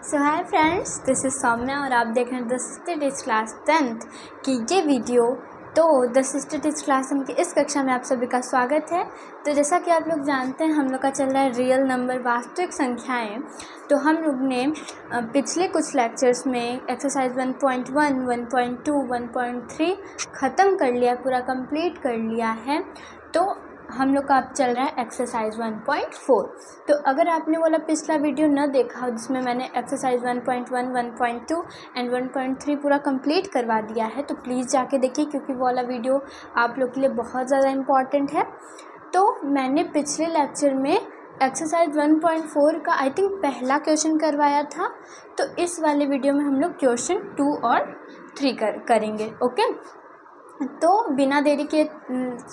So hi friends, this is Saumya और आप देख रहे हैं the sister teach class 10th की ये वीडियो। तो द सिस्टर टीच क्लास 10 की इस कक्षा में आप सभी का स्वागत है। तो जैसा कि आप लोग जानते हैं, हम लोग का चल रहा है रियल नंबर, वास्तविक संख्याएं। तो हम लोग ने पिछले कुछ लेक्चर्स में एक्सरसाइज 1.1, 1.2, 1.3 ख़त्म कर लिया, पूरा कंप्लीट कर लिया है। तो हम लोग का अब चल रहा है एक्सरसाइज 1.4। तो अगर आपने वाला पिछला वीडियो न देखा हो जिसमें मैंने एक्सरसाइज 1.1, 1.2 एंड 1.3 पूरा कंप्लीट करवा दिया है, तो प्लीज़ जाके देखिए, क्योंकि वो वाला वीडियो आप लोग के लिए बहुत ज़्यादा इम्पॉर्टेंट है। तो मैंने पिछले लेक्चर में एक्सरसाइज 1.4 का आई थिंक पहला क्वेश्चन करवाया था। तो इस वाले वीडियो में हम लोग क्वेश्चन 2 और 3 करेंगे। ओके, तो बिना देरी के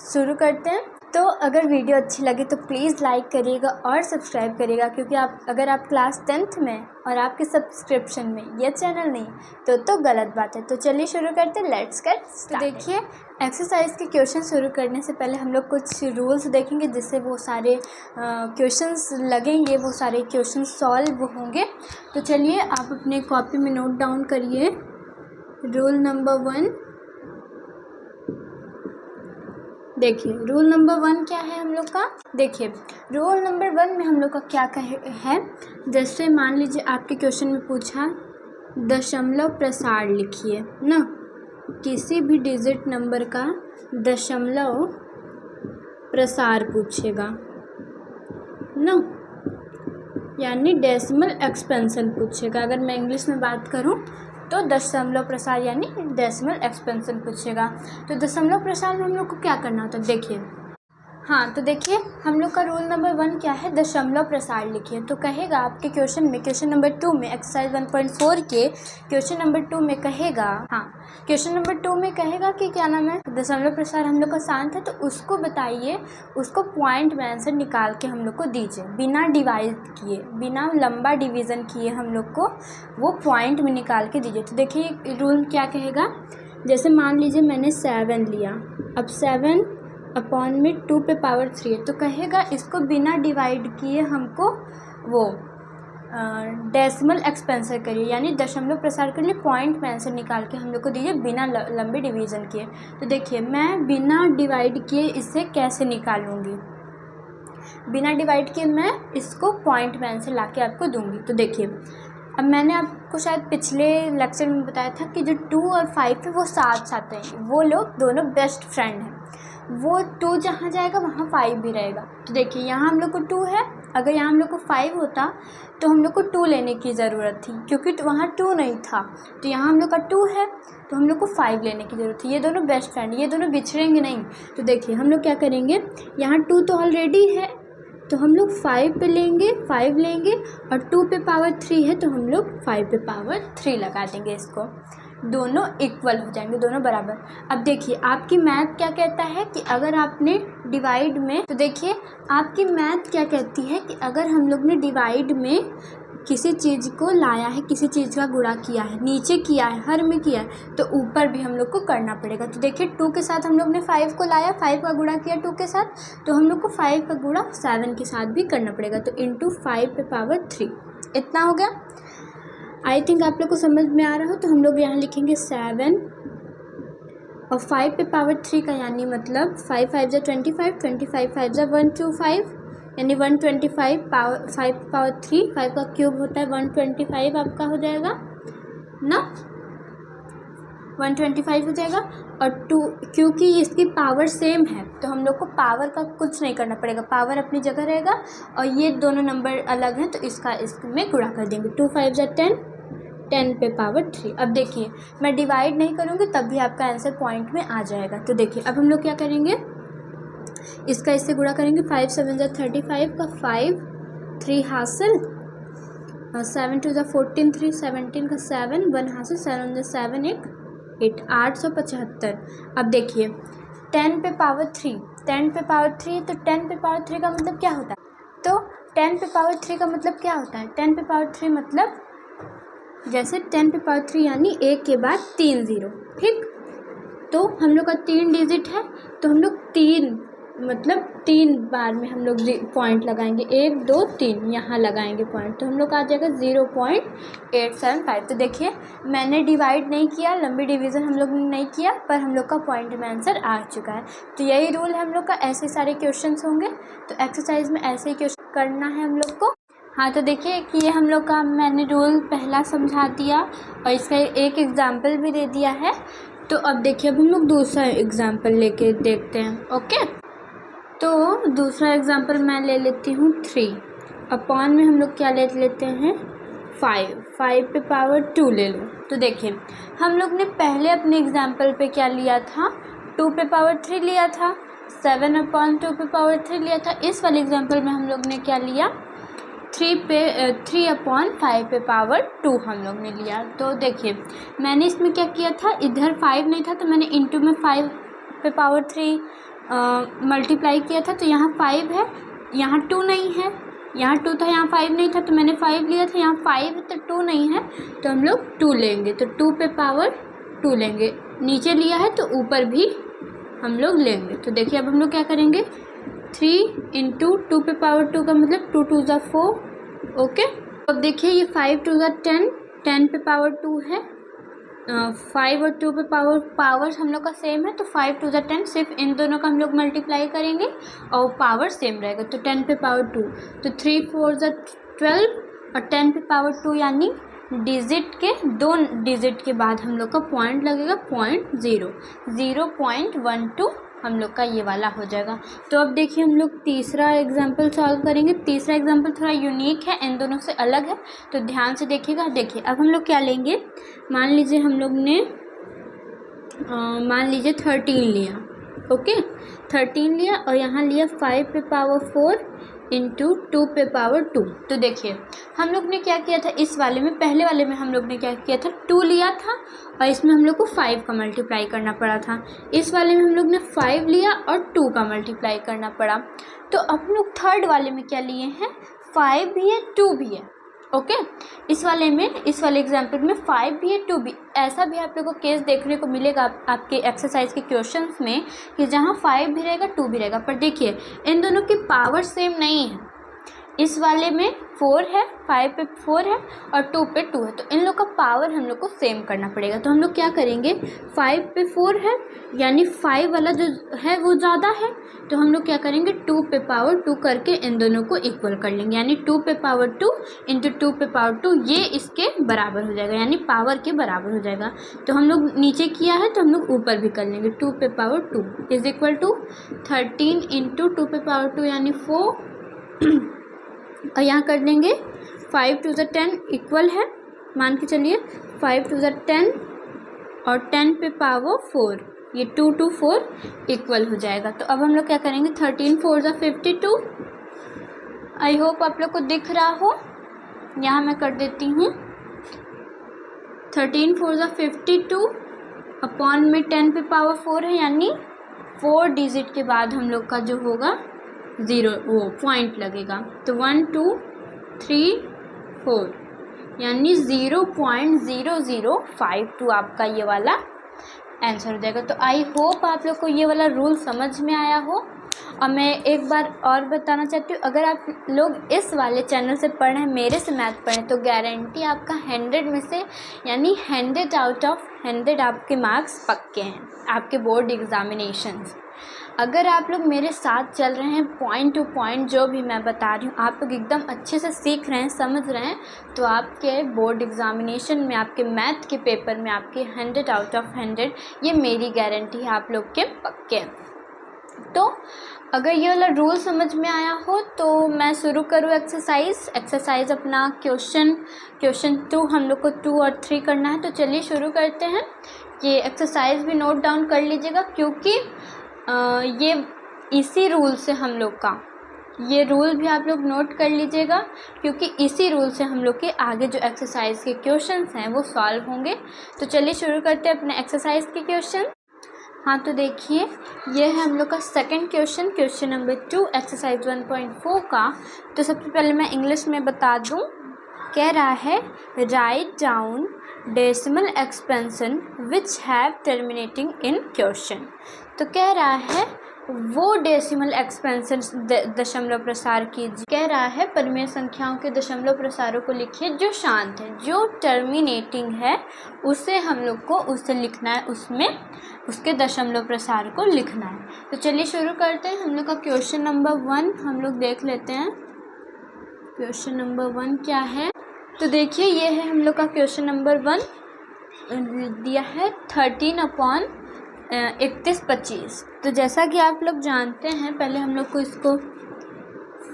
शुरू करते हैं। तो अगर वीडियो अच्छी लगे तो प्लीज़ लाइक करिएगा और सब्सक्राइब करिएगा, क्योंकि अगर आप क्लास 10th में और आपके सब्सक्रिप्शन में ये चैनल नहीं तो गलत बात है। तो चलिए शुरू करते हैं, लेट्स गेट स्टार्ट। देखिए, एक्सरसाइज के क्वेश्चन शुरू करने से पहले हम लोग कुछ रूल्स देखेंगे, जिससे वो सारे क्वेश्चंस लगेंगे, वो सारे क्वेश्चन सॉल्व होंगे। तो चलिए आप अपने कॉपी में नोट डाउन करिए। रूल नंबर 1, देखिए रूल नंबर 1 क्या है हम लोग का। देखिए रूल नंबर 1 में हम लोग का क्या है। जैसे मान लीजिए आपके क्वेश्चन में पूछा दशमलव प्रसार लिखिए ना, किसी भी डिजिट नंबर का दशमलव प्रसार पूछेगा ना, यानी डेसिमल एक्सपेंशन पूछेगा। अगर मैं इंग्लिश में बात करूं तो दशमलव प्रसार यानी डेसिमल एक्सपेंशन पूछेगा। तो दशमलव प्रसार में हम लोग को क्या करना होता है, देखिए। हाँ, तो देखिए हम लोग का रूल नंबर 1 क्या है, दशमलव प्रसार लिखिए। तो कहेगा आपके क्वेश्चन में, क्वेश्चन नंबर 2 में, एक्सरसाइज 1.4 के क्वेश्चन नंबर 2 में कहेगा, हाँ क्वेश्चन नंबर 2 में कहेगा कि क्या नाम है, दशमलव प्रसार हम लोग का शांत है। तो उसको बताइए, उसको पॉइंट में आंसर निकाल के हम लोग को दीजिए, बिना डिवाइड किए, बिना लंबा डिवीज़न किए हम लोग को वो पॉइंट में निकाल के दीजिए। तो देखिए रूल क्या कहेगा। जैसे मान लीजिए मैंने 7 लिया, अब 7 अपॉन में 2 पे पावर 3 है, तो कहेगा इसको बिना डिवाइड किए हमको वो डेसिमल एक्सपेंशन करिए, यानी दशमलव प्रसार के लिए पॉइंट में आंसर निकाल के हम लोग को दीजिए, बिना लंबे डिवीज़न किए। तो देखिए मैं बिना डिवाइड किए इससे कैसे निकालूंगी, बिना डिवाइड किए मैं इसको पॉइंट में आंसर ला के आपको दूंगी। तो देखिए, अब मैंने आपको शायद पिछले लेक्चर में बताया था कि जो 2 और 5 है वो साथ साथ हैं, वो लोग दोनों बेस्ट फ्रेंड हैं। वो 2 जहाँ जाएगा वहाँ 5 भी रहेगा। तो देखिए यहाँ हम लोग को 2 है, अगर यहाँ हम लोग को 5 होता तो हम लोग को 2 लेने की ज़रूरत थी, क्योंकि वहाँ 2 नहीं था। तो यहाँ हम लोग का 2 है तो हम लोग को 5 लेने की ज़रूरत थी। ये दोनों बेस्ट फ्रेंड, ये दोनों बिछड़ेंगे नहीं। तो देखिए हम लोग क्या करेंगे, यहाँ 2 तो ऑलरेडी है तो हम लोग 5 पे लेंगे, 5 लेंगे, और 2 पे पावर 3 है तो हम लोग 5 पे पावर 3 लगा देंगे। इसको दोनों इक्वल हो जाएंगे, दोनों बराबर। अब देखिए आपकी मैथ क्या कहता है कि अगर आपने डिवाइड में, तो देखिए आपकी मैथ क्या कहती है कि अगर हम लोग ने डिवाइड में किसी चीज़ को लाया है, किसी चीज़ का गुणा किया है, नीचे किया है, हर में किया है, तो ऊपर भी हम लोग को करना पड़ेगा। तो देखिए 2 के साथ हम लोग ने 5 को लाया, 5 का गुणा किया 2 के साथ, तो हम लोग को 5 का गुणा 7 के साथ भी करना पड़ेगा। तो इंटू 5 पे पावर 3, इतना हो गया। आई थिंक आप लोग को समझ में आ रहा हो। तो हम लोग यहाँ लिखेंगे 7 और 5 पे पावर 3 का यानी मतलब 5 5 जा 25, 25 5 जा 125, यानी 125 पावर 5 पावर 3, 5 का क्यूब होता है 125 आपका हो जाएगा ना, 125 हो जाएगा। और 2, क्योंकि इसकी पावर सेम है तो हम लोग को पावर का कुछ नहीं करना पड़ेगा, पावर अपनी जगह रहेगा, और ये दोनों नंबर अलग हैं तो इसमें गुणा कर देंगे। 2 5 जा 10, 10 पे पावर 3। अब देखिए मैं डिवाइड नहीं करूँगी तब भी आपका आंसर पॉइंट में आ जाएगा। तो देखिए अब हम लोग क्या करेंगे, इसका इससे गुणा करेंगे। 5 7 जा 35 का 5, 3 हासिल, 7 2 जा 14, 3 17 का 7, 1 हासिल, 7 जा 7 8, 875। अब देखिए 10 पे पावर 3, 10 पे पावर 3, तो 10 पे पावर 3 का मतलब क्या होता है, तो 10 पे पावर 3 का मतलब क्या होता है, 10 पे पावर 3 मतलब जैसे 10 पे पावर 3 यानी 1 के बाद 3 0, ठीक। तो हम लोग का 3 डिजिट है तो हम लोग 3 मतलब 3 बार में हम लोग पॉइंट लगाएंगे, 1 2 3 यहाँ लगाएंगे पॉइंट, तो हम लोग आ जाएगा 0.875। तो देखिए मैंने डिवाइड नहीं किया, लंबी डिवीज़न हम लोग ने नहीं किया, पर हम लोग का पॉइंट में आंसर आ चुका है। तो यही रूल है हम लोग का, ऐसे सारे क्वेश्चंस होंगे। तो एक्सरसाइज में ऐसे ही क्वेश्चन करना है हम लोग को। हाँ तो देखिए कि ये हम लोग का मैंने रूल पहला समझा दिया और इसका एक एग्जाम्पल भी दे दिया है। तो अब देखिए अब हम लोग दूसरा एग्जाम्पल लेके देखते हैं। ओके, तो दूसरा एग्जाम्पल मैं ले लेती हूँ 3 अपॉन में हम लोग क्या ले लेते हैं 5 पे पावर 2 ले लो। तो देखिए हम लोग ने पहले अपने एग्जाम्पल पे क्या लिया था, 2 पे पावर 3 लिया था, 7/2 पे पावर 3 लिया था। इस वाले एग्जाम्पल में हम लोग ने क्या लिया, 3/5 पे पावर 2 हम लोग ने लिया। तो देखिए मैंने इसमें क्या किया था, इधर 5 नहीं था तो मैंने इंटू में 5 पे पावर 3 मल्टीप्लाई किया था। तो यहाँ 5 है, यहाँ 2 नहीं है, यहाँ 2 था यहाँ 5 नहीं था, तो मैंने 5 लिया था। यहाँ 5 है तो 2 नहीं है, तो हम लोग 2 लेंगे। तो 2 पे पावर 2 लेंगे, नीचे लिया है तो ऊपर भी हम लोग लेंगे। तो देखिए अब हम लोग क्या करेंगे, 3 इंटू 2 पे पावर 2 का मतलब 2 2 ज़ा 4। ओके, अब देखिए ये 5 2 ज़ा 10, 10 पे पावर 2 है, 5 और 2 पे पावर हम लोग का सेम है, तो 5 2 ज़ा 10, सिर्फ इन दोनों का हम लोग मल्टीप्लाई करेंगे और पावर सेम रहेगा। तो 10 पे पावर 2, तो 3 4 ज़ा 12 और 10 पे पावर 2 यानी डिजिट के 2 डिजिट के बाद हम लोग का पॉइंट लगेगा 0.12 हम लोग का ये वाला हो जाएगा। तो अब देखिए हम लोग तीसरा एग्जाम्पल सॉल्व करेंगे। तीसरा एग्जाम्पल थोड़ा यूनिक है, इन दोनों से अलग है, तो ध्यान से देखिएगा। देखिए अब हम लोग क्या लेंगे, मान लीजिए हम लोग ने मान लीजिए 13 लिया। ओके, 13 लिया और यहाँ लिया 5 पे पावर 4 इंटू 2 पे पावर 2। तो देखिए हम लोग ने क्या किया था, इस वाले में पहले वाले में हम लोग ने क्या किया था, 2 लिया था और इसमें हम लोग को 5 का मल्टीप्लाई करना पड़ा था। इस वाले में हम लोग ने 5 लिया और 2 का मल्टीप्लाई करना पड़ा। तो अब हम लोग थर्ड वाले में क्या लिए हैं, 5 भी है 2 भी है। ओके, इस वाले एग्जाम्पल में 5 भी है 2 भी। ऐसा भी आप लोगों को केस देखने को मिलेगा आपके एक्सरसाइज के क्वेश्चंस में कि जहाँ 5 भी रहेगा 2 भी रहेगा। पर देखिए इन दोनों की पावर सेम नहीं है। इस वाले में 4 है, 5 पे 4 है और 2 पे 2 है, तो इन लोग का पावर हम लोग को सेम करना पड़ेगा। तो हम लोग क्या करेंगे, 5 पे 4 है यानी 5 वाला जो है वो ज़्यादा है, तो हम लोग क्या करेंगे 2 पे पावर 2 करके इन दोनों को इक्वल कर लेंगे, यानी 2 पे पावर 2 इंटू 2 पे पावर 2 ये इसके बराबर हो जाएगा, यानी पावर के बराबर हो जाएगा। तो हम लोग नीचे किया है तो हम लोग ऊपर भी कर लेंगे, 2 पे power 2 is equal to 13 into 2 पे पावर 2 यानी 4 और यहाँ कर देंगे 5 2 ज़ा 10 इक्वल है, मान के चलिए 5 2 ज़ा 10 और 10 पे पावर 4 ये 2 2 4 इक्वल हो जाएगा। तो अब हम लोग क्या करेंगे, 13 4 ज़ा 52। आई होप आप लोग को दिख रहा हो, यहाँ मैं कर देती हूँ 13 4 ज़ा 52 अपॉन में 10 पे पावर 4 है, यानी 4 डिजिट के बाद हम लोग का जो होगा 0 वो पॉइंट लगेगा। तो 1 2 3 4 यानी 0.0052 आपका ये वाला आंसर हो जाएगा। तो आई होप आप लोग को ये वाला रूल समझ में आया हो। और मैं एक बार और बताना चाहती हूँ, अगर आप लोग इस वाले चैनल से पढ़ रहे हैं, मेरे से मैथ पढ़ें, तो गारंटी आपका 100 में से यानी 100 आउट ऑफ 100 आपके मार्क्स पक्के हैं आपके बोर्ड एग्जामिनेशंस। अगर आप लोग मेरे साथ चल रहे हैं, पॉइंट टू पॉइंट जो भी मैं बता रही हूँ आप लोग एकदम अच्छे से सीख रहे हैं, समझ रहे हैं, तो आपके बोर्ड एग्जामिनेशन में, आपके मैथ के पेपर में आपके 100 आउट ऑफ 100 ये मेरी गारंटी है आप लोग के पक्के। तो अगर ये वाला रूल समझ में आया हो तो मैं शुरू करूँ एक्सरसाइज अपना क्वेश्चन 2 हम लोग को 2 और 3 करना है। तो चलिए शुरू करते हैं। ये एक्सरसाइज भी नोट डाउन कर लीजिएगा, क्योंकि ये इसी रूल से हम लोग का ये रूल भी आप लोग नोट कर लीजिएगा, क्योंकि इसी रूल से हम लोग के आगे जो एक्सरसाइज के क्वेश्चंस हैं वो सॉल्व होंगे। तो चलिए शुरू करते हैं अपने एक्सरसाइज के क्वेश्चन। हाँ तो देखिए ये है हम लोग का सेकंड क्वेश्चन नंबर 2 एक्सरसाइज 1.4 का। तो सबसे पहले मैं इंग्लिश में बता दूँ। कह रहा है write down decimal expansion which have terminating in question. तो कह रहा है वो डेसिमल एक्सपेंशन दशमलव प्रसार कीजिए। कह रहा है परिमेय संख्याओं के दशमलव प्रसारों को लिखिए जो शांत है, जो टर्मिनेटिंग है उसे हम लोग को उससे लिखना है, उसमें उसके दशमलव प्रसार को लिखना है। तो चलिए शुरू करते हैं। हम लोग का क्वेश्चन नंबर 1 हम लोग देख लेते हैं। क्वेश्चन नंबर 1 क्या है, तो देखिए ये है हम लोग का क्वेश्चन नंबर 1 दिया है 13/31/25। तो जैसा कि आप लोग जानते हैं, पहले हम लोग को इसको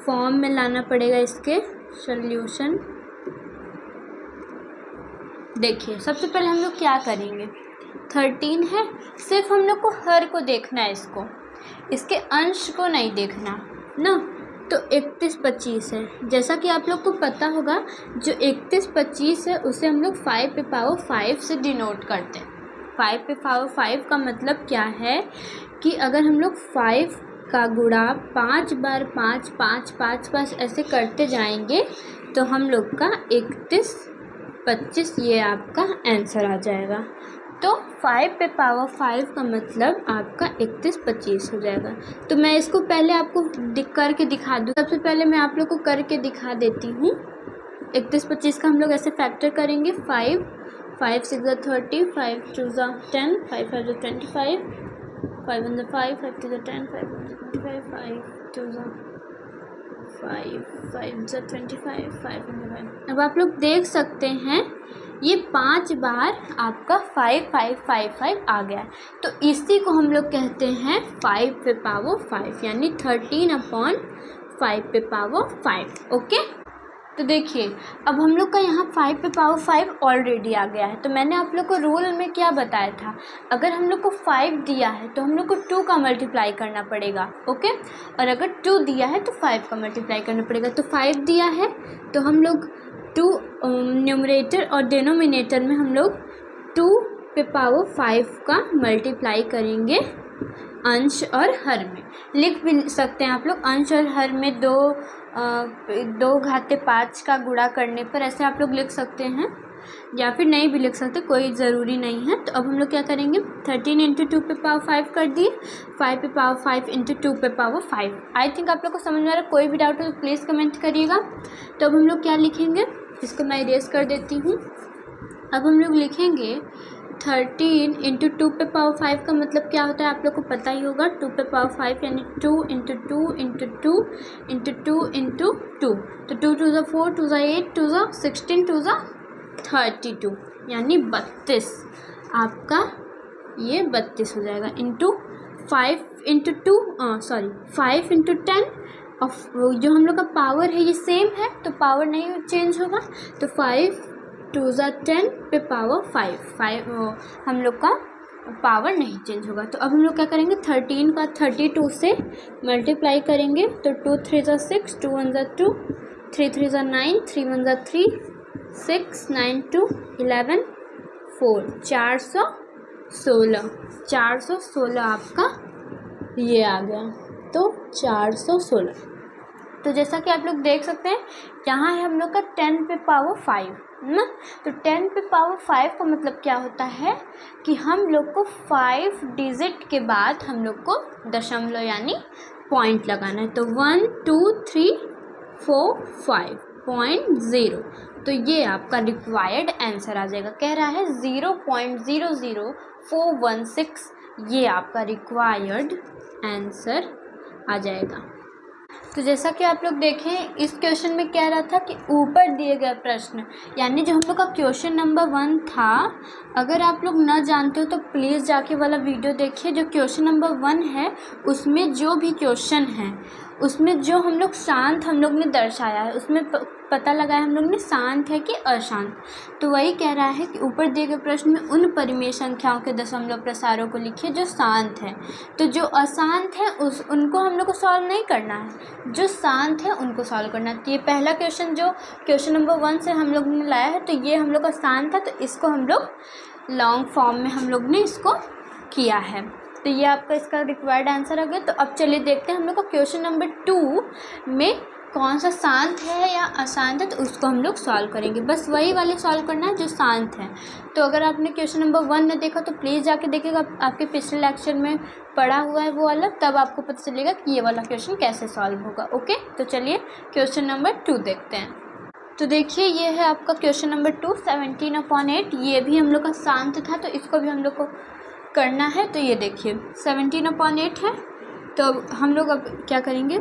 फॉर्म में लाना पड़ेगा, इसके सॉल्यूशन। देखिए सबसे पहले हम लोग क्या करेंगे, 13 है, सिर्फ हम लोग को हर को देखना है, इसके अंश को नहीं देखना ना। तो 31/25 है, जैसा कि आप लोग को पता होगा जो 31/25 है उसे हम लोग 5 से डिनोट करते हैं। 5 का मतलब क्या है कि अगर हम लोग 5 का गुणा 5 बार 5 5 5 5 ऐसे करते जाएंगे तो हम लोग का 31/25 ये आपका आंसर आ जाएगा। तो 5 का मतलब आपका 31/25 हो जाएगा। तो मैं इसको पहले आपको करके दिखा दूँ। सबसे पहले मैं आप लोग को करके दिखा देती हूँ। 31/25 का हम लोग ऐसे फैक्टर करेंगे, 5 6 30, 5 2 10, 5 5 25, 5 1 5, 5 2 10, 5 1 25, 5 2 5 5 25, 5 1 5। अब आप लोग देख सकते हैं ये 5 बार आपका 5 5 5 5 आ गया है। तो इसी को हम लोग कहते हैं 5 यानी 13/5 ओके। तो देखिए अब हम लोग का यहाँ 5 ऑलरेडी आ गया है। तो मैंने आप लोग को रूल में क्या बताया था, अगर हम लोग को 5 दिया है तो हम लोग को 2 का मल्टीप्लाई करना पड़ेगा, ओके। और अगर 2 दिया है तो 5 का मल्टीप्लाई करना पड़ेगा। तो 5 दिया है तो हम लोग 2 न्यूमरेटर और डिनोमिनेटर में हम लोग 2 का मल्टीप्लाई करेंगे अंश और हर में। लिख भी सकते हैं आप लोग, अंश और हर में 2 घाते 5 का गुणा करने पर ऐसे आप लोग लिख सकते हैं, या फिर नहीं भी लिख सकते, कोई ज़रूरी नहीं है। तो अब हम लोग क्या करेंगे, 13 × 2 कर दिए, 5 × 2 आई थिंक आप लोग को समझ में आ रहा है। कोई भी डाउट हो तो प्लीज़ कमेंट करिएगा। तो अब हम लोग क्या लिखेंगे, इसको मैं इरेज कर देती हूँ। अब हम लोग लिखेंगे 13 × 2 का मतलब क्या होता है आप लोग को पता ही होगा, 2 यानी 2 × 2 × 2 × 2 × 2। तो 2 2 4, 2 8, 2 16, 2 32 यानी 32। आपका ये 32 हो जाएगा। इंटू 5 × 10 और जो हम लोग का पावर है ये सेम है तो पावर नहीं चेंज होगा। तो 5 2 10 पे पावर 5 हम लोग का पावर नहीं चेंज होगा। तो अब हम लोग क्या करेंगे, 13 का 32 से मल्टीप्लाई करेंगे। तो 2 3 6, 2 1 2, 3 3 9, 3 1 3, 6 9 2 11 4, 416 आपका ये आ गया। तो 416। तो जैसा कि आप लोग देख सकते हैं यहाँ है हम लोग का 10⁵ ना। तो 10⁵ का मतलब क्या होता है कि हम लोग को 5 डिजिट के बाद हम लोग को दशमलव यानी पॉइंट लगाना है। तो 1 2 3 4 5.0। तो ये आपका रिक्वायर्ड आंसर आ जाएगा। कह रहा है 0.00416 ये आपका रिक्वायर्ड आंसर आ जाएगा। तो जैसा कि आप लोग देखें इस क्वेश्चन में क्या रहा था कि ऊपर दिए गए प्रश्न यानी जो हम लोग का क्वेश्चन नंबर 1 था, अगर आप लोग ना जानते हो तो प्लीज़ जाके वाला वीडियो देखिए। जो क्वेश्चन नंबर 1 है उसमें जो भी क्वेश्चन है उसमें जो हम लोग शांत हम लोग ने दर्शाया है, उसमें पता लगाया हम लोग ने शांत है कि अशांत। तो वही कह रहा है कि ऊपर दिए गए प्रश्न में उन परिमेय संख्याओं के दशमलव प्रसारों को लिखिए जो शांत है। तो जो अशांत है उनको हम लोग को सॉल्व नहीं करना है, जो शांत है उनको सॉल्व करना है। तो ये पहला क्वेश्चन जो क्वेश्चन नंबर 1 से हम लोग ने लाया है तो ये हम लोग का शांत है, तो इसको हम लोग लॉन्ग फॉर्म में हम लोग ने इसको किया है। तो ये आपका इसका रिक्वायर्ड आंसर आ गया। तो अब चलिए देखते हैं हम लोग का क्वेश्चन नंबर 2 में कौन सा शांत है या अशांत है, तो उसको हम लोग सॉल्व करेंगे। बस वही वाले सॉल्व करना है जो शांत है। तो अगर आपने क्वेश्चन नंबर 1 ने देखा तो प्लीज़ जाके देखिएगा, आपके पिछले लेक्चर में पढ़ा हुआ है वो वाला, तब आपको पता चलेगा कि ये वाला क्वेश्चन कैसे सॉल्व होगा। ओके, तो चलिए क्वेश्चन नंबर 2 देखते हैं। तो देखिए ये है आपका क्वेश्चन नंबर 2, 17/8। ये भी हम लोग का शांत था, तो इसको भी हम लोग को करना है। तो ये देखिए 17/8 है, तो हम लोग अब क्या करेंगे,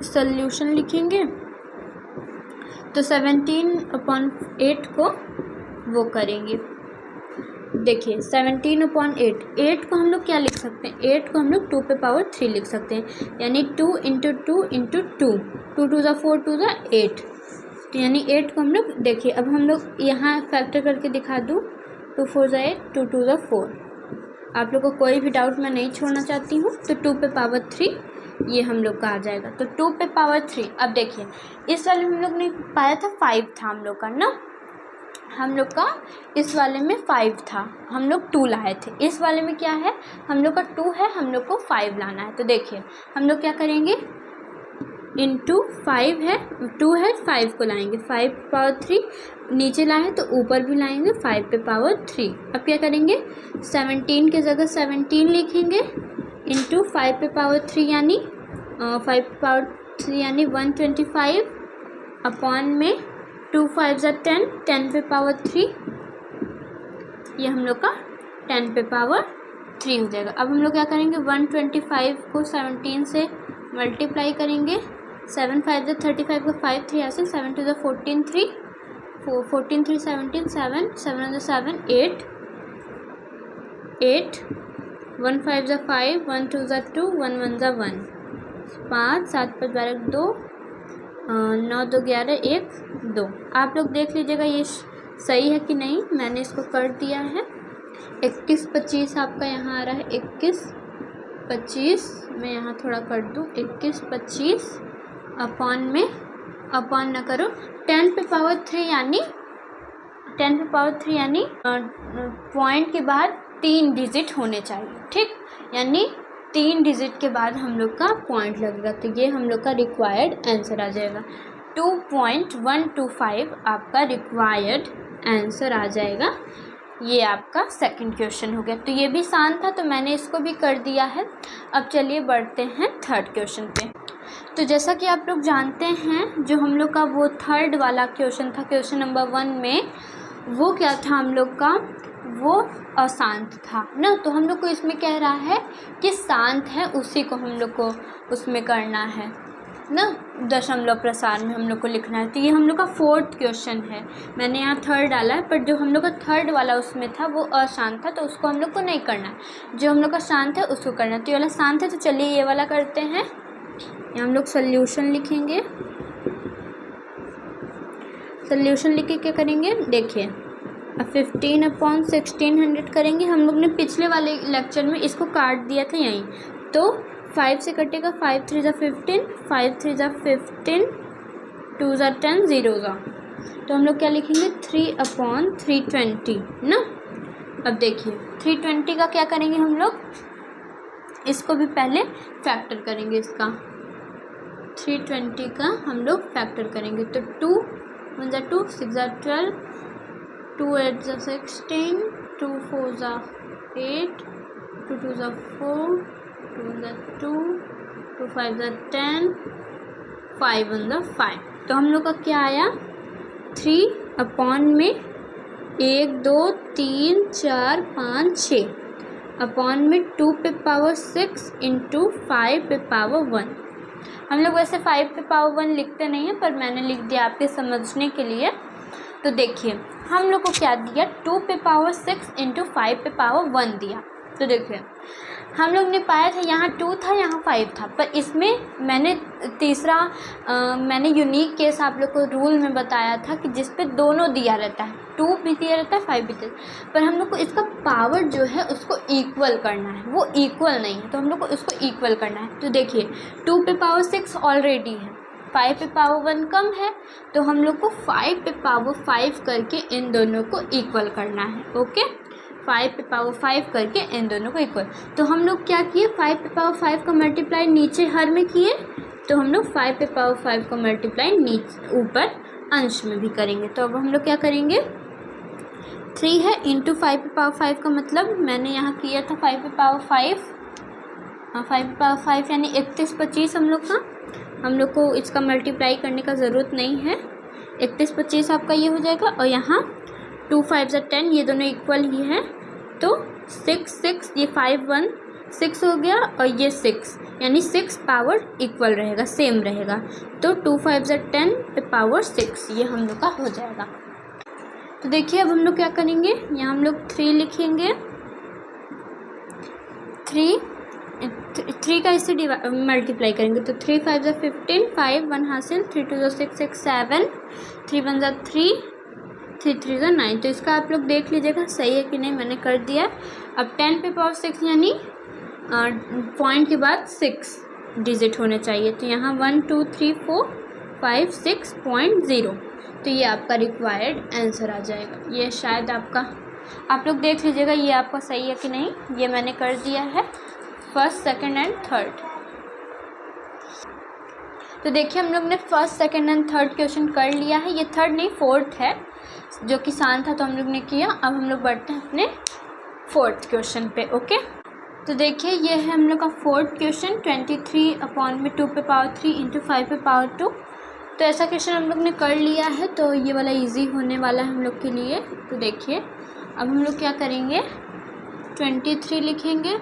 सॉल्यूशन लिखेंगे। तो 17/8 को वो करेंगे। देखिए 17/8, 8 को हम लोग क्या लिख सकते हैं, 8 को हम लोग 2 पे पावर 3 लिख सकते हैं, यानी 2 × 2 × 2, 2 × 4 2 8। तो यानी 8 को हम लोग, देखिए अब हम लोग यहाँ फैक्टर करके दिखा दूँ, 2 4 8, 2 2 4। आप लोग को कोई भी डाउट मैं नहीं छोड़ना चाहती हूँ। तो 2 पे पावर 3 ये हम लोग का आ जाएगा। तो 2 पे पावर 3। अब देखिए इस वाले में हम लोग ने पाया था 5 था हम लोग का ना, हम लोग का इस वाले में 5 था, हम लोग 2 लाए थे। इस वाले में क्या है, हम लोग का 2 है, हम लोग को 5 लाना है। तो देखिए हम लोग क्या करेंगे, इंटू 5 है, 2 है, 5 को लाएंगे, 5 पे पावर 3 नीचे लाए तो ऊपर भी लाएंगे 5 पे पावर 3। अब क्या करेंगे, 17 की जगह 17 लिखेंगे, इंटू 5 पे पावर 3 यानी 5 पे पावर 3 यानी 125, अपॉन में 2 5 10, 10 पे पावर 3, ये हम लोग का 10 पे पावर 3 हो जाएगा। अब हम लोग क्या करेंगे, 125 को 17 से मल्टीप्लाई करेंगे, 7 5 35 का 5 3 ऐसे, 7 2 14 3, 14 3 17, 7 7 7 8 8, 1 5 5, 1 2 2, 1 1 1, 5 7 5 12 2, 9 2 11 1 2। आप लोग देख लीजिएगा ये सही है कि नहीं, मैंने इसको कर दिया है। 21 25 आपका यहाँ आ रहा है, 21 25 मैं यहाँ थोड़ा कर दूँ, 21 25 अपॉन में, अपॉन ना करो, 10 पे पावर 3 यानी 10 पे पावर 3 यानी पॉइंट के बाद 3 डिजिट होने चाहिए, ठीक, यानी 3 डिजिट के बाद हम लोग का पॉइंट लगेगा। तो ये हम लोग का रिक्वायर्ड आंसर आ जाएगा, 2.125 आपका रिक्वायर्ड आंसर आ जाएगा। ये आपका सेकंड क्वेश्चन हो गया। तो ये भी शांत था, तो मैंने इसको भी कर दिया है। अब चलिए बढ़ते हैं थर्ड क्वेश्चन पे। तो जैसा कि आप लोग जानते हैं, जो हम लोग का वो थर्ड वाला क्वेश्चन था, क्वेश्चन नंबर 1 में वो क्या था हम लोग का, वो अशांत था ना। तो हम लोग को इसमें कह रहा है कि शांत है, उसी को हम लोग को उसमें करना है ना, दशमलव प्रसार में हम लोग को लिखना है। तो ये हम लोग का फोर्थ क्वेश्चन है, मैंने यहाँ थर्ड डाला है, पर जो हम लोग का थर्ड वाला उसमें था वो अशांत था, तो उसको हम लोग को नहीं करना है। जो हम लोग का शांत है उसको करना है। तो ये वाला शांत है, तो चलिए ये वाला करते हैं। यहाँ हम लोग सोल्यूशन लिखेंगे, सोल्यूशन लिख के क्या करेंगे, देखिए अब 15/1600 करेंगे। हम लोग ने पिछले वाले लेक्चर में इसको काट दिया था यहीं, तो 5 से कटेगा, 5 3 15, 5 3 15, 2 10, 0 तो हम लोग क्या लिखेंगे, 3/320 ना। अब देखिए 320 का क्या करेंगे हम लोग, इसको भी पहले फैक्टर करेंगे, इसका 320 का हम लोग फैक्टर करेंगे। तो 2 1 2, 6 12, 2 8 16, 2 4 8, 2 2 4, 2 2, 2 5 10, 5 1 5। तो हम लोग का क्या आया, 3 अपॉन में 1 2 3 4 5 6 अपॉन में 2 पे पावर 6 इंटू 5 पे पावर 1। हम लोग वैसे 5 पे पावर 1 लिखते नहीं हैं, पर मैंने लिख दिया आपके समझने के लिए। तो देखिए हम लोग को क्या दिया, 2 पे पावर 6 इंटू 5 पे पावर 1 दिया। तो देखिए हम लोग ने पाया था यहाँ 2 था, यहाँ 5 था, पर इसमें मैंने तीसरा मैंने यूनिक केस आप लोग को रूल में बताया था कि जिस पे दोनों दिया रहता है, 2 भी दिया रहता है, 5 भी दिया, पर हम लोग को इसका पावर जो है उसको इक्वल करना है, वो इक्वल नहीं है, तो हम लोग को उसको इक्वल करना है। तो देखिए 2 पे पावर 6 ऑलरेडी है, 5 पे पावर 1 कम है, तो हम लोग को 5 पे पावर 5 करके इन दोनों को इक्वल करना है। ओके, 5 पे पावर 5 करके इन दोनों को इक्वल। तो हम लोग क्या किए, 5 पे पावर 5 का मल्टीप्लाई नीचे हर में किए, तो हम लोग 5 पे पावर 5 को मल्टीप्लाई नीचे ऊपर अंश में भी करेंगे। तो अब हम लोग क्या करेंगे, 3 है इंटू 5 पे पावर 5 का मतलब मैंने यहाँ किया था 5 पे पावर 5, 5 पे पावर 5 यानी 31 25 हम लोग को इसका मल्टीप्लाई करने का ज़रूरत नहीं है। 31 25 आपका ये हो जाएगा और यहाँ 2 5 10, ये दोनों इक्वल ही हैं, तो 6 6, ये 5 1 6 हो गया और ये 6 यानी 6 पावर इक्वल रहेगा, सेम रहेगा। तो 2 5 10 पे पावर 6 ये हम लोग का हो जाएगा। तो देखिए अब हम लोग क्या करेंगे, यहाँ हम लोग 3 लिखेंगे, 3 का इससे मल्टीप्लाई करेंगे तो 3 5 15, 5 1 हासिल, 3 2 6 6 7, 3 1 3, 3 3 9। तो इसका आप लोग देख लीजिएगा सही है कि नहीं, मैंने कर दिया। अब 10 पे पावर 6 यानी पॉइंट के बाद 6 डिजिट होने चाहिए, तो यहाँ 1 2 3 4 5 6.0, तो ये आपका रिक्वायर्ड आंसर आ जाएगा। ये शायद आपका, आप लोग देख लीजिएगा ये आपका सही है कि नहीं। ये मैंने कर दिया है फर्स्ट सेकंड एंड थर्ड। तो देखिए हम लोग ने first second and third question कर लिया है। ये थर्ड नहीं फोर्थ है, जो कि आसान था तो हम लोग ने किया। अब हम लोग बढ़ते हैं अपने फोर्थ क्वेश्चन पे। ओके, तो देखिए ये है हम लोग का फोर्थ क्वेश्चन, 23/2 पे पावर 3 इंटू 5 पे पावर 2। तो ऐसा क्वेश्चन हम लोग ने कर लिया है, तो ये वाला इजी होने वाला है हम लोग के लिए। तो देखिए अब हम लोग क्या करेंगे, 23 लिखेंगे।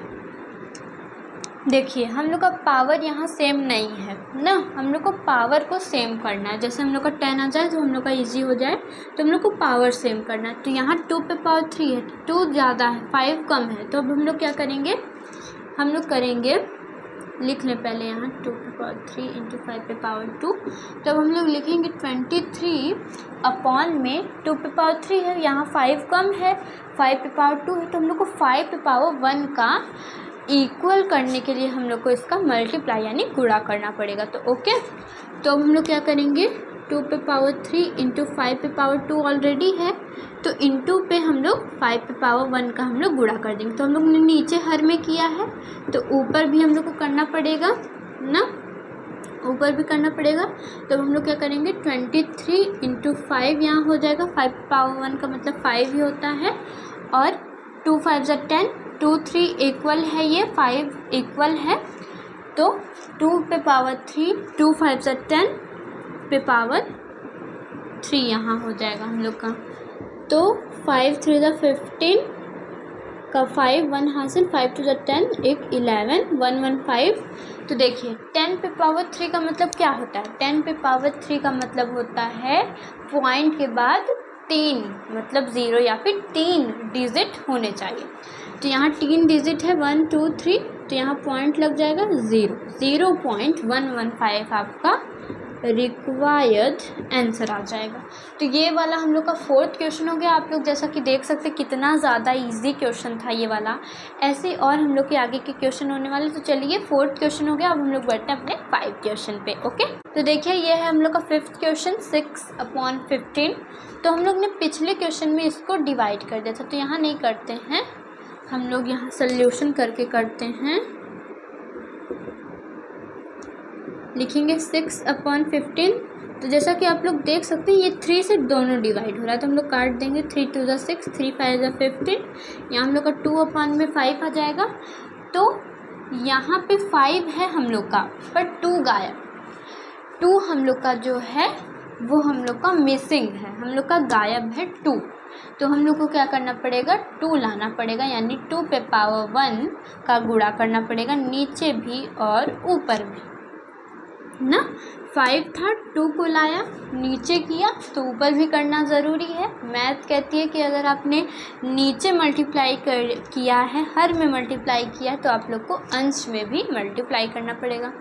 देखिए हम लोग का पावर यहाँ सेम नहीं है ना, हम लोग को पावर को सेम करना है। जैसे हम लोग का 10 आ जाए तो हम लोग का इजी हो जाए, तो हम लोग को पावर सेम करना है। तो यहाँ 2 पे पावर 3 है, 2 ज़्यादा है 5 कम है, तो अब हम लोग क्या करेंगे, हम लोग करेंगे, लिख लें पहले यहाँ 2 पे पावर 3 इंटू 5 पे पावर 2। तो अब हम लोग लिखेंगे 23 अपॉन में 2 पे पावर 3 है, यहाँ 5 कम है, 5 पे पावर 2 है, तो हम लोग को 5 पे पावर 1 का इक्वल करने के लिए हम लोग को इसका मल्टीप्लाई यानी गुणा करना पड़ेगा। तो ओके, तो अब हम लोग क्या करेंगे, 2 पे पावर 3 इंटू 5 पे पावर 2 ऑलरेडी है, तो इंटू पे हम लोग 5 पे पावर 1 का हम लोग गुणा कर देंगे। तो हम लोग ने नीचे हर में किया है, तो ऊपर भी हम लोग को करना पड़ेगा ना, ऊपर भी करना पड़ेगा। तो हम लोग क्या करेंगे, 23 इंटू 5 यहाँ हो जाएगा, 5 पे पावर 1 का मतलब 5 ही होता है, और 2 5 10, 2 3 इक्वल है, ये 5 इक्वल है, तो 2 पे पावर 3, 2 5 10 पे पावर 3 यहाँ हो जाएगा हम लोग का। तो 5 3 15 का 5 1 हासिल, 5 2 10 एक 11 1 1 5। तो देखिए 10 पे पावर 3 का मतलब क्या होता है, 10 पे पावर 3 का मतलब होता है पॉइंट के बाद 3 मतलब 0 या फिर 3 डिजिट होने चाहिए। तो यहाँ 3 डिजिट है 1 2 3, तो यहाँ पॉइंट लग जाएगा 0.115 आपका रिक्वायर्ड आंसर आ जाएगा। तो ये वाला हम लोग का फोर्थ क्वेश्चन हो गया। आप लोग जैसा कि देख सकते हैं कितना ज़्यादा इजी क्वेश्चन था ये वाला। ऐसे और हम लोग के आगे के क्वेश्चन होने वाले। तो चलिए फोर्थ क्वेश्चन हो गया, अब हम लोग बढ़ते हैं अपने 5 क्वेश्चन पे। ओके, तो देखिए ये है हम लोग का 5th क्वेश्चन, 6/15। तो हम लोग ने पिछले क्वेश्चन में इसको डिवाइड कर दिया था, तो यहाँ नहीं करते हैं हम लोग, यहाँ सोल्यूशन करके करते हैं। लिखेंगे 6/15। तो जैसा कि आप लोग देख सकते हैं ये 3 से दोनों डिवाइड हो रहा है, तो हम लोग काट देंगे। 3 2 6, 3 5 15। यहाँ हम लोग का 2/5 आ जाएगा। तो यहाँ पे 5 है हम लोग का, पर 2 गायब। 2 हम लोग का जो है वो हम लोग का मिसिंग है, हम लोग का गायब है 2। तो हम लोग को क्या करना पड़ेगा, 2 लाना पड़ेगा, यानी 2 पे पावर 1 का गुणा करना पड़ेगा, नीचे भी और ऊपर भी ना। 5 था, 2 को लाया, नीचे किया, तो ऊपर भी करना ज़रूरी है। मैथ कहती है कि अगर आपने नीचे मल्टीप्लाई किया है, हर में मल्टीप्लाई किया है, तो आप लोग को अंश में भी मल्टीप्लाई करना पड़ेगा।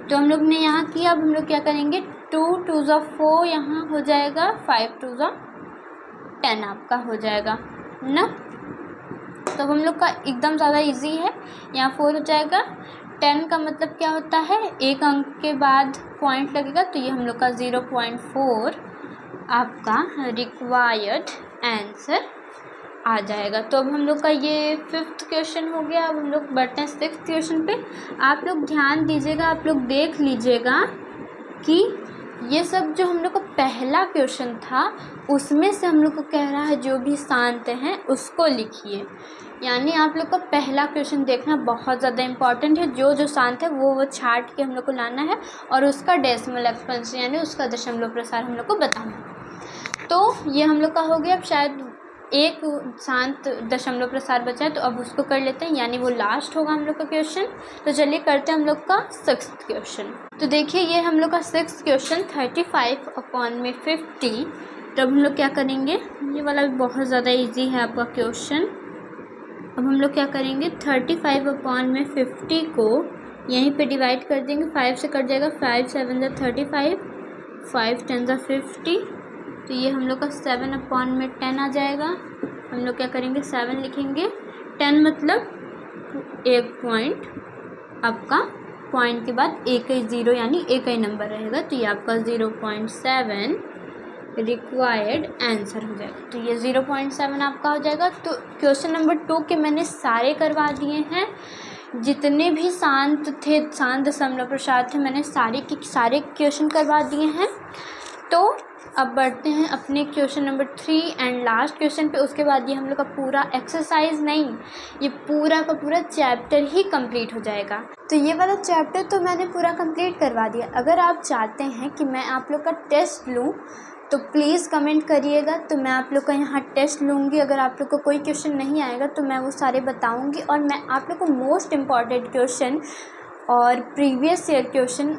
तो हम लोग ने यहाँ किया। अब हम लोग क्या करेंगे, 2 2 4 यहाँ हो जाएगा, 5 2 10 आपका हो जाएगा ना। तो हम लोग का एकदम ज़्यादा इजी है। यहाँ 4 हो जाएगा। 10 का मतलब क्या होता है, एक अंक के बाद पॉइंट लगेगा, तो ये हम लोग का 0.4 आपका रिक्वायर्ड आंसर आ जाएगा। तो अब हम लोग का ये 5th क्वेश्चन हो गया। अब हम लोग बढ़ते हैं 6th क्वेश्चन पे। आप लोग ध्यान दीजिएगा, आप लोग देख लीजिएगा कि ये सब जो हम लोग का पहला क्वेश्चन था उसमें से हम लोग को कह रहा है जो भी शांत हैं उसको लिखिए। यानी आप लोग का पहला क्वेश्चन देखना बहुत ज़्यादा इम्पॉर्टेंट है। जो शांत है वो छाट के हम लोग को लाना है और उसका डेसिमल एक्सपेंशन यानी उसका दशमलव प्रसार हम लोग को बताना है। तो ये हम लोग का हो गया। अब शायद एक शांत दशमलव प्रसार बचा है तो अब उसको कर लेते हैं, यानी वो लास्ट होगा हम लोग का क्वेश्चन। तो चलिए करते हैं हम लोग का 6th क्वेश्चन। तो देखिए ये हम लोग का 6th क्वेश्चन 35/50। तो अब हम लोग क्या करेंगे, ये वाला भी बहुत ज़्यादा इजी है आपका क्वेश्चन। अब हम लोग क्या करेंगे, 35/50 को यहीं पे डिवाइड कर देंगे। 5 से कट जाएगा, 5 7 जा 35, 5 10 जा 50। तो ये हम लोग का 7/10 आ जाएगा। हम लोग क्या करेंगे, 7 लिखेंगे। 10 मतलब एक पॉइंट, आपका पॉइंट के बाद एक ही ज़ीरो यानी एक ही नंबर रहेगा। तो ये आपका 0.7 रिक्वायर्ड आंसर हो जाएगा। तो ये 0.7 आपका हो जाएगा। तो क्वेश्चन नंबर 2 के मैंने सारे करवा दिए हैं, जितने भी शांत थे, शांत दशमलव प्रसार थे, मैंने सारे के सारे क्वेश्चन करवा दिए हैं। तो अब बढ़ते हैं अपने question number 3 and last question पे। उसके बाद ये हम लोग का पूरा एक्सरसाइज नहीं, ये पूरा का पूरा चैप्टर ही कंप्लीट हो जाएगा। तो ये वाला चैप्टर तो मैंने पूरा कंप्लीट करवा दिया। अगर आप चाहते हैं कि मैं आप लोग का टेस्ट लूँ तो प्लीज़ कमेंट करिएगा, तो मैं आप लोग का यहाँ टेस्ट लूँगी। अगर आप लोग को कोई क्वेश्चन नहीं आएगा तो मैं वो सारे बताऊँगी, और मैं आप लोग को मोस्ट इम्पॉर्टेंट क्वेश्चन और प्रीवियस ईयर क्वेश्चन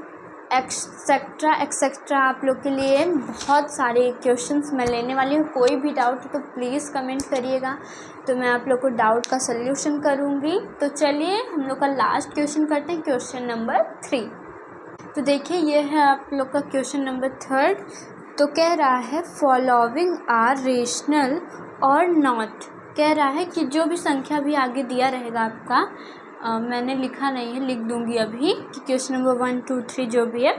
एक्सेट्रा आप लोग के लिए बहुत सारे क्वेश्चंस मैं लेने वाली हूँ। कोई भी डाउट तो प्लीज़ कमेंट करिएगा, तो मैं आप लोग को डाउट का सल्यूशन करूँगी। तो चलिए हम लोग का लास्ट क्वेश्चन करते हैं, क्वेश्चन नंबर 3। तो देखिए ये है आप लोग का क्वेश्चन नंबर 3। तो कह रहा है फॉलोइंग आर रेशनल और नॉट। कह रहा है कि जो भी संख्या भी आगे दिया रहेगा आपका, मैंने लिखा नहीं है, लिख दूंगी अभी कि क्वेश्चन नंबर 1 2 3 जो भी है,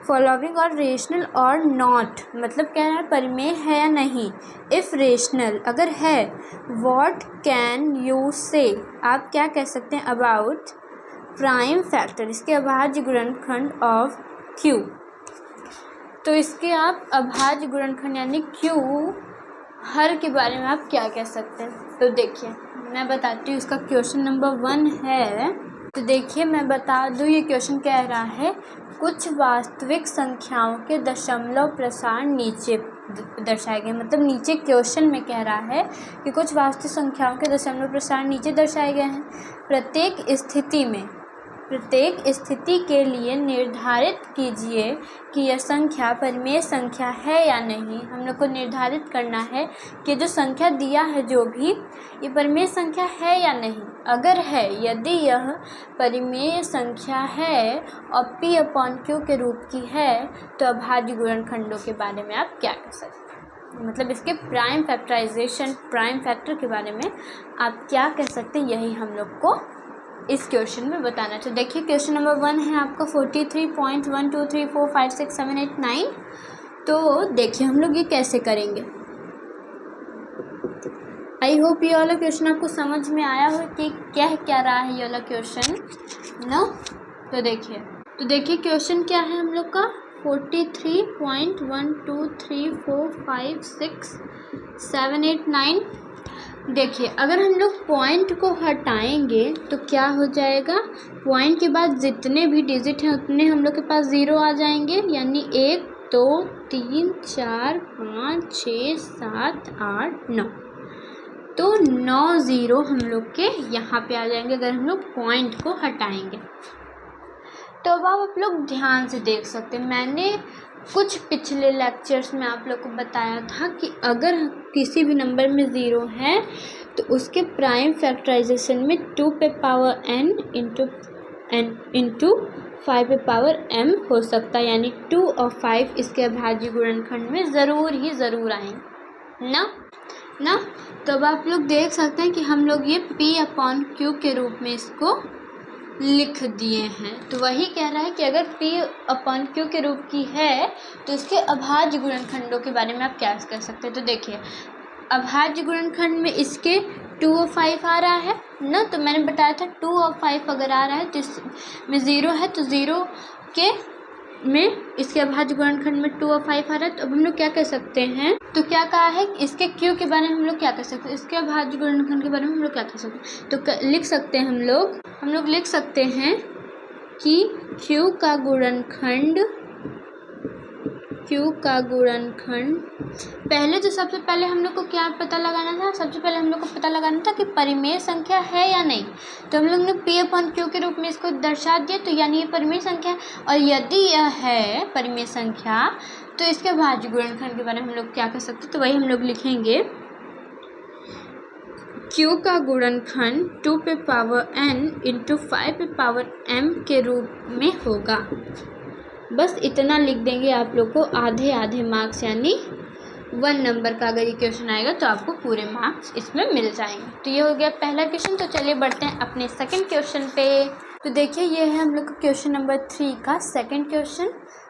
फॉलोइंग और रेशनल और नॉट मतलब कह रहा है परिमेय है या नहीं। इफ़ रेशनल अगर है, व्हाट कैन यू से आप क्या कह सकते हैं अबाउट प्राइम फैक्टर, इसके अभाज्य गुणनखंड ऑफ क्यू। तो इसके आप अभाज्य गुणनखंड यानी क्यू हर के बारे में आप क्या कह सकते हैं। तो देखिए मैं बताती हूँ, इसका क्वेश्चन नंबर 1 है। तो देखिए मैं बता दूँ, ये क्वेश्चन कह रहा है कुछ वास्तविक संख्याओं के दशमलव प्रसार नीचे दर्शाए गए। मतलब नीचे क्वेश्चन में कह रहा है कि कुछ वास्तविक संख्याओं के दशमलव प्रसार नीचे दर्शाए गए हैं। प्रत्येक स्थिति के लिए निर्धारित कीजिए कि यह संख्या परिमेय संख्या है या नहीं। हम लोग को निर्धारित करना है कि जो संख्या दिया है जो भी, ये परिमेय संख्या है या नहीं। अगर है, यदि यह परिमेय संख्या है और P/Q के रूप की है तो अभाज्य गुणनखंडों के बारे में आप क्या कह सकते हैं, मतलब इसके प्राइम फैक्टराइजेशन, प्राइम फैक्टर के बारे में आप क्या कह सकते हैं, यही हम लोग को इस क्वेश्चन में बताना। तो देखिए क्वेश्चन नंबर 1 है आपका 43.1 2 3 4 5 6 7 8 9। तो देखिए हम लोग ये कैसे करेंगे। आई होप ये वाला क्वेश्चन आपको समझ में आया हो कि क्या रहा है ये वाला क्वेश्चन ना। तो देखिए क्वेश्चन क्या है हम लोग का 43.1 2 3 4 5 6 7 8 9। देखिए अगर हम लोग पॉइंट को हटाएंगे तो क्या हो जाएगा, पॉइंट के बाद जितने भी डिजिट हैं उतने हम लोग के पास ज़ीरो आ जाएंगे, यानी 1 2 3 4 5 6 7 8 9। तो 9 ज़ीरो हम लोग के यहाँ पे आ जाएंगे अगर हम लोग पॉइंट को हटाएंगे। तो अब आप लोग ध्यान से देख सकते हैं, मैंने कुछ पिछले लेक्चर्स में आप लोग को बताया था कि अगर किसी भी नंबर में ज़ीरो है तो उसके प्राइम फैक्टराइजेशन में 2 पे पावर n इंटू 5 पे पावर m हो सकता है, यानी 2 और 5 इसके अभाज्य गुणनखंड में ज़रूर आएंगे ना। तो अब आप लोग देख सकते हैं कि हम लोग ये P/Q के रूप में इसको लिख दिए हैं। तो वही कह रहा है कि अगर P/Q के रूप की है तो इसके अभाज्य गुणनखंडों के बारे में आप क्या कह सकते हैं। तो देखिए अभाज्य गुणनखंड में इसके 2 और 5 आ रहा है ना, तो मैंने बताया था 2 और 5 अगर आ रहा है तो इसमें 0 है, तो 0 के में इसके अभाज्य गुणनखंड में 2 और 5 आ रहा है। तो अब हम लोग क्या कर सकते हैं, तो क्या कहा है इसके क्यू के बारे में हम लोग क्या कर सकते हैं, इसके अभाज्य गुणनखंड के बारे में हम लोग क्या कर सकते हैं, तो लिख सकते हैं हम लोग लिख सकते हैं कि क्यू का गुणनखंड पहले तो सबसे पहले हम लोग को क्या पता लगाना था, सबसे पहले हम लोग को पता लगाना था कि परिमेय संख्या है या नहीं। तो हम लोग ने P/Q के रूप में इसको दर्शा दिया, तो यानी ये परिमेय संख्या है, और यदि यह है परिमेय संख्या तो इसके अभाज्य गुणनखंड के बारे में हम लोग क्या कर सकते हैं, तो वही हम लोग लिखेंगे Q का गुणनखंड 2n × 5m के रूप में होगा। बस इतना लिख देंगे आप लोग को आधे मार्क्स, यानी 1 नंबर का अगर ये क्वेश्चन आएगा तो आपको पूरे मार्क्स इसमें मिल जाएंगे। तो ये हो गया पहला क्वेश्चन। तो चलिए बढ़ते हैं अपने सेकंड क्वेश्चन पे। तो देखिए ये है हम लोग का क्वेश्चन नंबर 3 का सेकंड क्वेश्चन।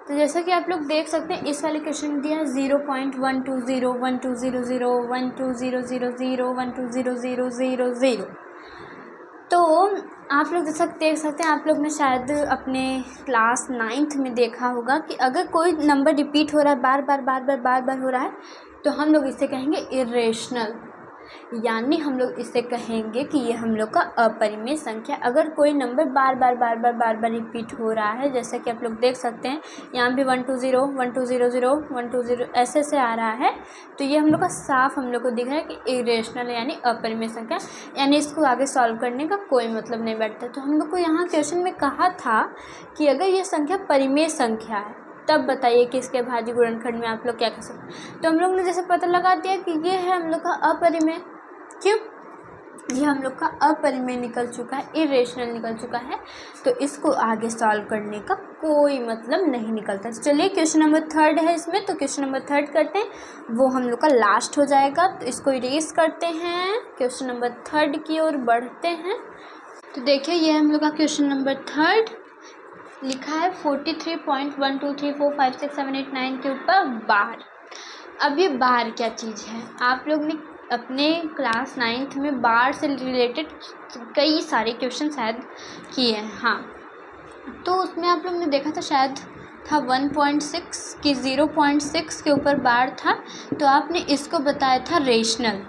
तो जैसा कि आप लोग देख सकते हैं इस वाले क्वेश्चन में दिया है 0.120 1200 1200 120000। तो आप लोग जैसा देख सकते हैं, आप लोग ने शायद अपने क्लास 9th में देखा होगा कि अगर कोई नंबर रिपीट हो रहा है बार बार हो रहा है तो हम लोग इसे कहेंगे इरेशनल, यानी हम लोग इसे कहेंगे कि ये हम लोग का अपरिमेय संख्या। अगर कोई नंबर बार बार रिपीट हो रहा है, जैसे कि आप लोग देख सकते हैं यहाँ भी 120 1200 120 ऐसे आ रहा है, तो ये हम लोग का साफ हम लोग को दिख रहा है कि इरेशनल यानी अपरिमेय संख्या, यानी इसको आगे सॉल्व करने का कोई मतलब नहीं बैठता। तो हम लोग को यहाँ क्वेश्चन में कहा था कि अगर ये संख्या परिमेय संख्या है तब बताइए कि इसके अभाज्य गुणनखंड में आप लोग क्या कर सकते हैं। तो हम लोग ने जैसे पता लगा दिया कि ये है हम लोग का अपरिमेय, क्यों, ये हम लोग का अपरिमेय निकल चुका है, इरेशनल निकल चुका है, तो इसको आगे सॉल्व करने का कोई मतलब नहीं निकलता। तो चलिए क्वेश्चन नंबर 3 है इसमें, तो क्वेश्चन नंबर 3 करते हैं, वो हम लोग का लास्ट हो जाएगा। तो इसको इरेज करते हैं, क्वेश्चन नंबर 3 की ओर बढ़ते हैं। तो देखिए ये हम लोग का क्वेश्चन नंबर 3 लिखा है 43.123456789 के ऊपर बार। अब ये बार क्या चीज़ है, आप लोग ने अपने क्लास 9th में बार से रिलेटेड कई सारे क्वेश्चन शायद किए हैं। हाँ, तो उसमें आप लोग ने देखा था शायद था 1.6 कि 0.6 के ऊपर बार था, तो आपने इसको बताया था रेशनल।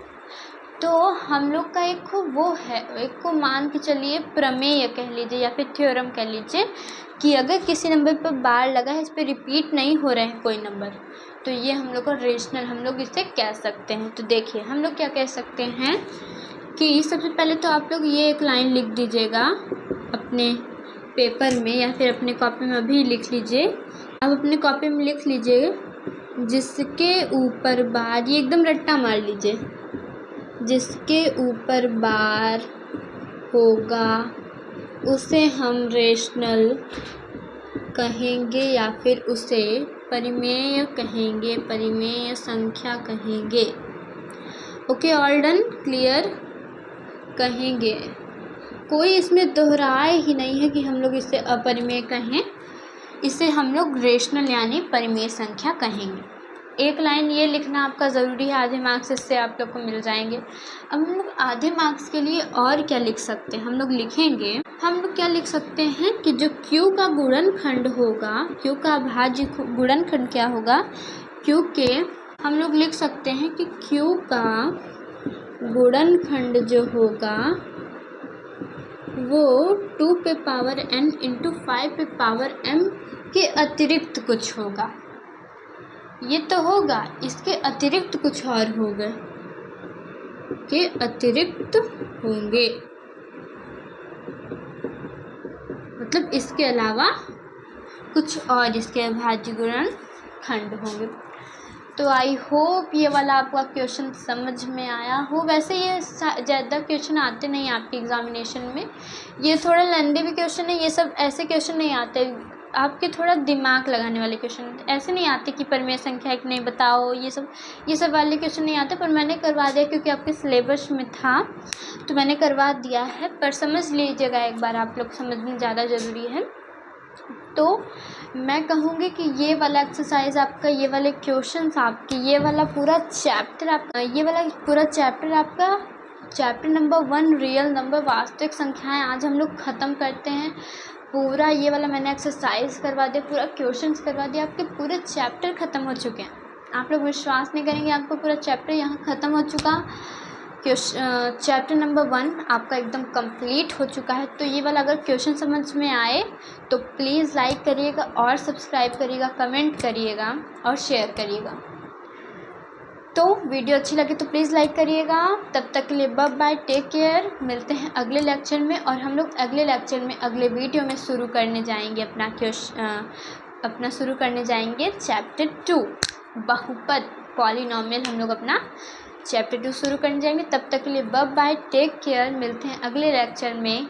तो हम लोग का एक वो है, एक को मान के चलिए प्रमेय कह लीजिए या फिर थ्योरम कह लीजिए कि अगर किसी नंबर पर बार लगा है, इस पर रिपीट नहीं हो रहे हैं कोई नंबर, तो ये हम लोग का रेशनल हम लोग इसे कह सकते हैं। तो देखिए हम लोग क्या कह सकते हैं कि सबसे पहले तो आप लोग ये एक लाइन लिख दीजिएगा अपने पेपर में या फिर अपने कॉपी में अभी लिख लीजिए। अब अपने कॉपी में लिख लीजिए जिसके ऊपर बार, ये एकदम रट्टा मार लीजिए, जिसके ऊपर बार होगा उसे हम रेशनल कहेंगे या फिर उसे परिमेय कहेंगे, परिमेय संख्या कहेंगे। ओके, ऑल डन, क्लियर, कहेंगे। कोई इसमें दोहराए ही नहीं है कि हम लोग इसे अपरिमेय कहें, इसे हम लोग रेशनल यानी परिमेय संख्या कहेंगे। एक लाइन ये लिखना आपका ज़रूरी है, आधे मार्क्स इससे आप लोग को मिल जाएंगे। अब हम लोग आधे मार्क्स के लिए और क्या लिख सकते हैं, हम लोग लिखेंगे, हम लोग क्या लिख सकते हैं कि जो Q का गुणनखंड होगा, Q का अभाज्य गुणनखंड क्या होगा, Q के हम लोग लिख सकते हैं कि Q का गुणनखंड जो होगा वो 2n × 5m के अतिरिक्त कुछ होगा। ये तो होगा, इसके अतिरिक्त कुछ और होगा, के अतिरिक्त होंगे, मतलब इसके अलावा कुछ और इसके अभाज्य गुणनखंड होंगे। तो आई होप ये वाला आपका क्वेश्चन समझ में आया हो। वैसे ये ज़्यादा क्वेश्चन आते नहीं आपके एग्जामिनेशन में, ये थोड़ा लंबे भी क्वेश्चन है, ये सब ऐसे क्वेश्चन नहीं आते, आपके थोड़ा दिमाग लगाने वाले क्वेश्चन ऐसे नहीं आते कि परिमेय संख्या एक नहीं बताओ, ये सब वाले क्वेश्चन नहीं आते। पर मैंने करवा दिया क्योंकि आपके सिलेबस में था, तो मैंने करवा दिया है, पर समझ लीजिएगा एक बार, आप लोग समझना ज़्यादा ज़रूरी है। तो मैं कहूँगी कि ये वाला एक्सरसाइज आपका, ये वाले क्वेश्चंस आपके, ये वाला पूरा चैप्टर आपका चैप्टर नंबर 1 रियल नंबर वास्तविक संख्याएं आज हम लोग ख़त्म करते हैं। पूरा ये वाला मैंने एक्सरसाइज करवा दिया, पूरा क्वेश्चंस करवा दिया, आपके पूरे चैप्टर ख़त्म हो चुके हैं। आप लोग विश्वास नहीं करेंगे, आपका पूरा चैप्टर यहाँ ख़त्म हो चुका। चैप्टर नंबर 1 आपका एकदम कंप्लीट हो चुका है। तो ये वाला अगर क्वेश्चन समझ में आए तो प्लीज़ लाइक करिएगा और सब्सक्राइब करिएगा, कमेंट करिएगा और शेयर करिएगा। तो वीडियो अच्छी लगे तो प्लीज़ लाइक करिएगा। तब तक के लिए बाय बाय, टेक केयर। मिलते हैं अगले लेक्चर में, और हम लोग अगले लेक्चर में अगले वीडियो में शुरू करने जाएंगे अपना शुरू करने जाएंगे चैप्टर 2 बहुपद पॉलिनॉमियल। हम लोग अपना चैप्टर 2 शुरू करने जाएंगे। तब तक के लिए बाय बाय, टेक केयर। मिलते हैं अगले लेक्चर में।